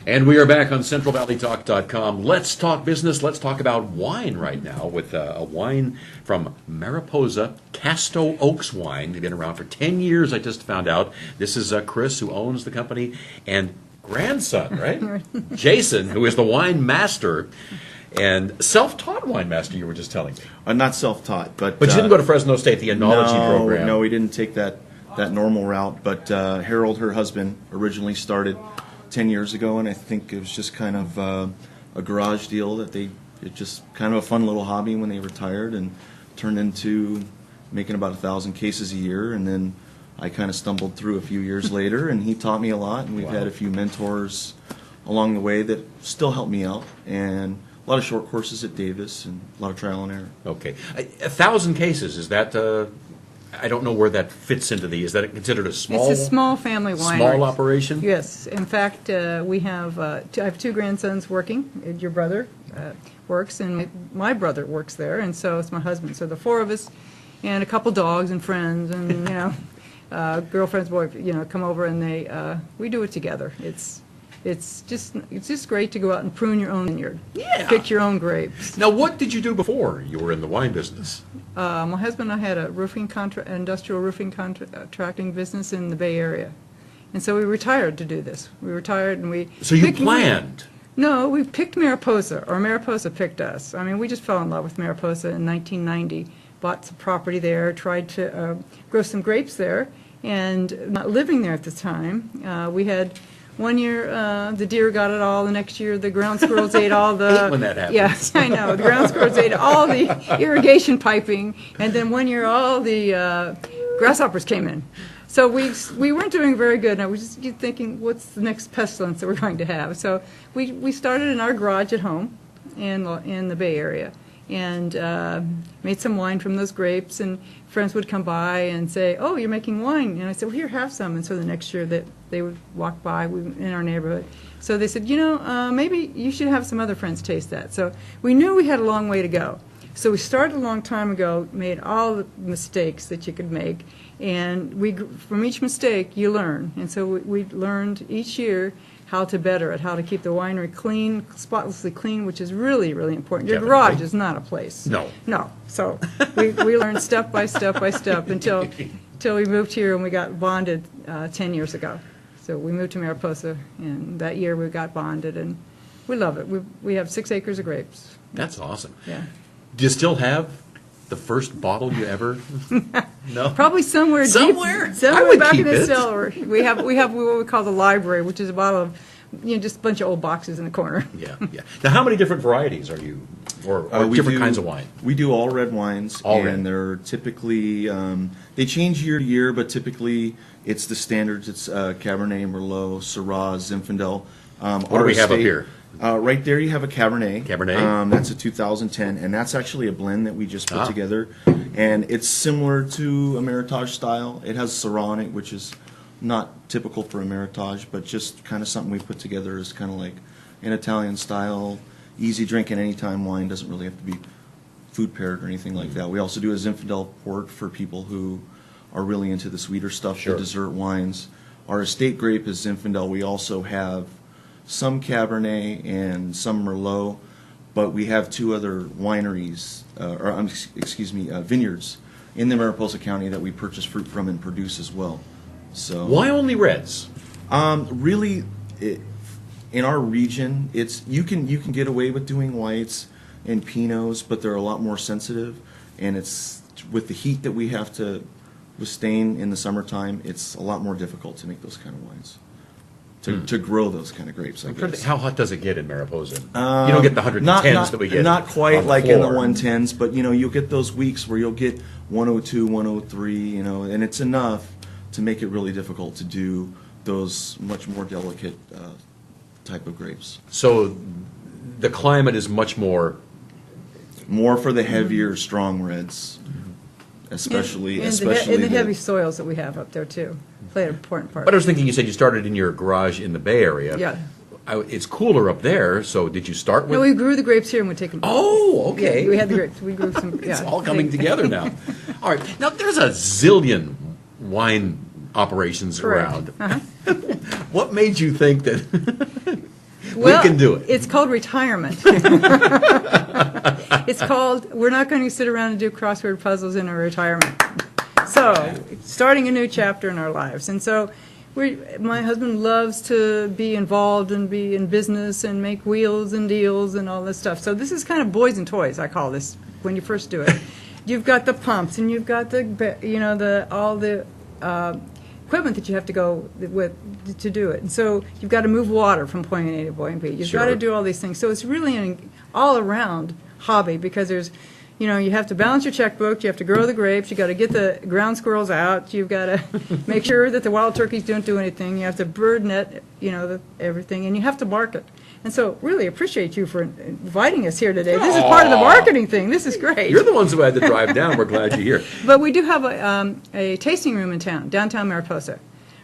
And we are back on CentralValleyTalk.com. Let's talk business. Let's talk about wine right now with a wine from Mariposa, Casto Oaks Wine. They've been around for 10 years, I just found out. This is Chris, who owns the company, and grandson, right? Jason, who is the wine master and self-taught wine master, you were just telling me. Not self-taught, but... But you didn't go to Fresno State, the enology program. No, we didn't take that normal route. But Harold, her husband, originally started 10 years ago, and I think it was just kind of a garage deal that it just kind of a fun little hobby when they retired, and turned into making about 1,000 cases a year. And then I kind of stumbled through a few years later, and he taught me a lot, and we've had a few mentors along the way that still help me out, and a lot of short courses at Davis and a lot of trial and error. Okay. 1,000 cases, is that... I don't know where that fits into is that considered a small... It's a small family winery. Small operation? Yes. In fact, we have, I have two grandsons working. Your brother works, and my brother works there, and so it's my husband. So the four of us, and a couple dogs and friends, and, girlfriends, come over, and we do it together. It's just great to go out and prune your own vineyard. Yeah. Pick your own grapes. Now, what did you do before you were in the wine business? My husband and I had a industrial roofing contracting business in the Bay Area, and so we retired to do this. We retired and we. So you planned? No, we picked Mariposa, or Mariposa picked us. I mean, we just fell in love with Mariposa in 1990. Bought some property there, tried to grow some grapes there, and not living there at the time, we had. One year, the deer got it all. The next year, the ground squirrels ate all the... hate when that happens. Yes, I know. The ground squirrels ate all the irrigation piping. And then one year, all the grasshoppers came in. So we weren't doing very good. And I was just thinking, what's the next pestilence that we're going to have? So we started in our garage at home in the Bay Area. And made some wine from those grapes, and friends would come by and say, "Oh, you're making wine," and I said, "Well, here, have some." And so the next year that they would walk by in our neighborhood, so they said, maybe you should have some other friends taste that. So we knew we had a long way to go. So we started a long time ago, made all the mistakes that you could make, and from each mistake you learn. And so we learned each year how to better it, how to keep the winery clean, spotlessly clean, which is really, really important. Your garage is not a place. No. No. So we learned step by step by step until we moved here and we got bonded 10 years ago. So we moved to Mariposa, and that year we got bonded, and we love it. We have 6 acres of grapes. That's awesome. Yeah. Do you still have the first bottle you ever... No? Probably somewhere Somewhere? deep, somewhere I would back keep in the it. cellar. We have what we call the library, which is a bottle of, just a bunch of old boxes in the corner. Yeah, yeah. Now, how many different varieties are you, or different kinds of wine? We do all red wines, all and they're typically, they change year to year, but typically it's the standards. It's Cabernet, Merlot, Syrah, Zinfandel. What do we have up here? Right there you have a Cabernet. Cabernet. That's a 2010, and that's actually a blend that we just put together. And it's similar to a Meritage style. It has Syrah in it, which is not typical for a Meritage, but just kind of something we put together as kind of like an Italian style, easy drinking anytime wine. Doesn't really have to be food paired or anything like that. We also do a Zinfandel port for people who are really into the sweeter stuff, the dessert wines. Our estate grape is Zinfandel. We also have some Cabernet and some Merlot, but we have 2 other wineries, vineyards in the Mariposa County that we purchase fruit from and produce as well. So why only reds? Really, in our region, you can get away with doing whites and Pinots, but they're a lot more sensitive, and it's with the heat that we have to withstand in the summertime, it's a lot more difficult to make those kind of wines. To grow those kind of grapes, I guess. How hot does it get in Mariposa? You don't get the 110s that we get. Not quite like in the 110s, but you'll get those weeks where you'll get 102, 103, and it's enough to make it really difficult to do those much more delicate type of grapes. So the climate is much more for the heavier, strong reds, especially the heavy soils that we have up there too. Play an important part. But I was thinking, you said you started in your garage in the Bay Area. Yeah. It's cooler up there, so did you start with... No, we grew the grapes here and we take them. Oh, okay. Yeah, we had the grapes. We grew some... It's all coming together now. All right. Now, there's a zillion wine operations Correct. around. Uh-huh. What made you think that Well, we can do it. It's called retirement. It's called, we're not going to sit around and do crossword puzzles in our retirement. So, starting a new chapter in our lives. And so, my husband loves to be involved and be in business and make wheels and deals and all this stuff. So this is kind of boys and toys, I call this, when you first do it. You've got the pumps and you've got all the equipment that you have to go with to do it. And so you've got to move water from point A to point B. You've got to do all these things. So it's really an all-around hobby because there's, you have to balance your checkbook, you have to grow the grapes, you got to get the ground squirrels out, you've got to make sure that the wild turkeys don't do anything, you have to bird net, everything, and you have to market. And so really appreciate you for inviting us here today. This is part of the marketing thing. This is great. You're the ones who had to drive down. We're glad you're here. But we do have a tasting room in town, downtown Mariposa,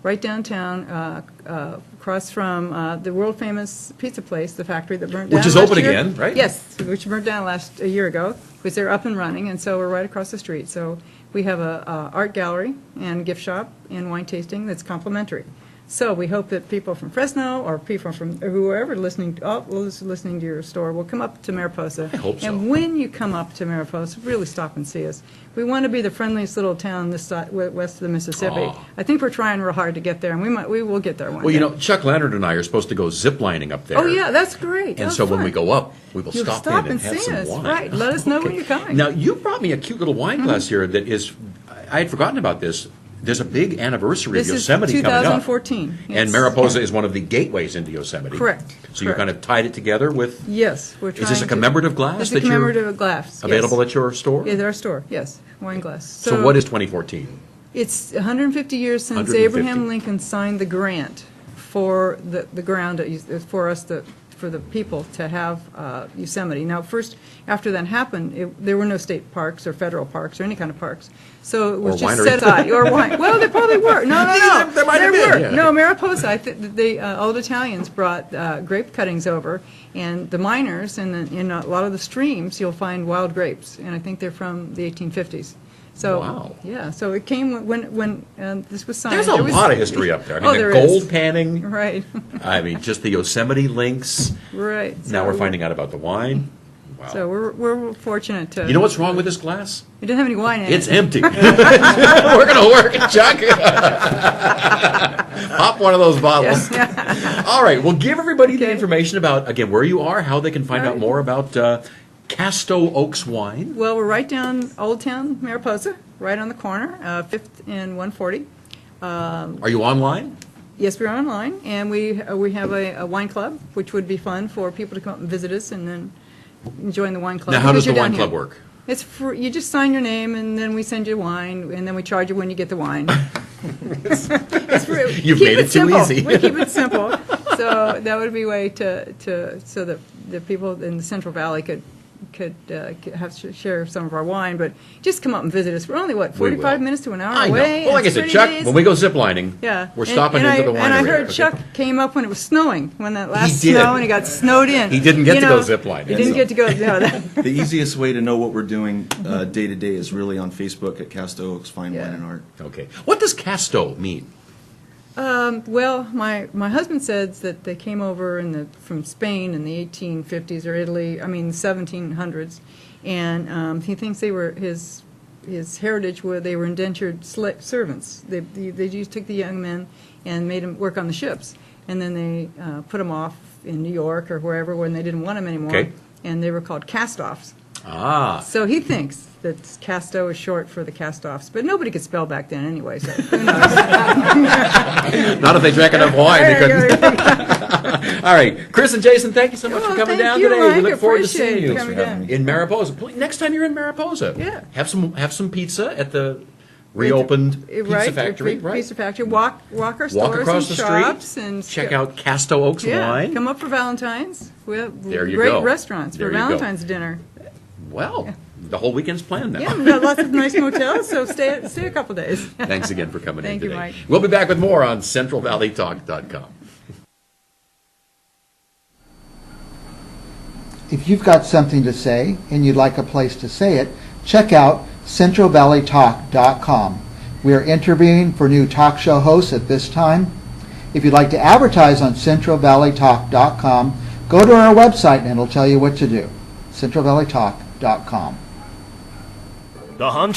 right downtown, across from the world-famous pizza place, the factory that burnt down Which is last open year. again, right? Yes, which burnt down a year ago, because they're up and running, and so we're right across the street. So we have a art gallery and gift shop and wine tasting that's complimentary. So we hope that people from Fresno or people from whoever listening to your store will come up to Mariposa. I hope so. And when you come up to Mariposa, really stop and see us. We want to be the friendliest little town this side, west of the Mississippi. Aw. I think we're trying real hard to get there, and we will get there one day. Well, Chuck Leonard and I are supposed to go ziplining up there. Oh yeah, that's great. And That's so when fun. we go up, we will You'll stop in and have see some us. wine. Right. Let us know when you're coming. Now, you brought me a cute little wine glass here that is, I had forgotten about this. There's a big anniversary This of is Yosemite coming up. 2014. And Yes. Mariposa is one of the gateways into Yosemite. Correct. So you kind of tied it together with, Yes, we're trying. is this a commemorative glass It's a that you're commemorative glass. available yes. at your store? Yeah, at our store. Yes, wine glass. So what is 2014? It's 150 years since 150. Abraham Lincoln signed the grant for the ground for us for the people to have Yosemite. Now, first, after that happened, there were no state parks or federal parks or any kind of parks. So it was Or just winery. set aside. Or wine. Well, there probably were. No. There might have were. been, yeah. No, Mariposa. I think the old Italians brought grape cuttings over, and the miners and in a lot of the streams you'll find wild grapes, and I think they're from the 1850s. So Wow. yeah, so it came when this was signed. There's a There was- lot of history up there. I mean, the there gold is. panning. Right, I mean, just the Yosemite links. right. Now we're finding out about the wine. Wow. So we're fortunate to. You know what's wrong with this glass? It doesn't have any wine in It's it. empty. We're going to work it, Chuck. Pop one of those bottles. All right. Well, give everybody the Okay. information about, again, where you are, how they can find out Right. more about Casto Oaks wine. Well, we're right down Old Town Mariposa, right on the corner, 5th and 140. Are you online? Yes, we're online, and we have a wine club, which would be fun for people to come up and visit us, and then join the wine club. Now, how does because the you're wine down club here. work? It's free. You just sign your name, and then we send you wine, and then we charge you when you get the wine. It's free. You've Keep made it too simple. easy. We keep it simple. So that would be a way so that the people in the Central Valley could share some of our wine, but just come up and visit us. We're only, 45 minutes to an hour I know. away? Well, like I It's said, pretty Chuck, days. when we go ziplining, Yeah. we're stopping into the winery. And I heard Okay. Chuck came up when it was snowing, when that last did. snow, and he got snowed in. He didn't get You to know, go ziplining. He didn't get to go, no, that, The easiest way to know what we're doing day to day is really on Facebook at Casto Oaks Fine Yeah. Wine and Art. Okay. What does Casto mean? well, my husband says that they came over from Spain in the 1850s or Italy, the 1700s, and he thinks they were his heritage where they were indentured servants. They just took the young men and made them work on the ships, and then they put them off in New York or wherever when they didn't want them anymore, Okay. and they were called cast-offs. Ah. So he thinks that Casto is short for the cast-offs, but nobody could spell back then anyway, so who knows? Not if they drank enough wine, they couldn't. All right. Chris and Jason, thank you so much for Oh, coming thank down you, today. We Mike. look forward to Appreciate seeing you coming down. in Mariposa. Next time you're in Mariposa, Yeah. have some pizza at the reopened pizza Right, factory, right? Pizza factory. Walk our stores Walk across and the shops street. and Check out Casto Oaks Yeah, wine. come up for Valentine's. We have There you great go. restaurants There for you go. Valentine's dinner. Well, the whole weekend's planned now. Yeah, we've got lots of nice motels, so stay a couple days. Thanks again for coming in Thank you, today. Mike. We'll be back with more on CentralValleyTalk.com. If you've got something to say and you'd like a place to say it, check out CentralValleyTalk.com. We are interviewing for new talk show hosts at this time, If you'd like to advertise on CentralValleyTalk.com, go to our website and it'll tell you what to do. CentralValleyTalk.com. The Hum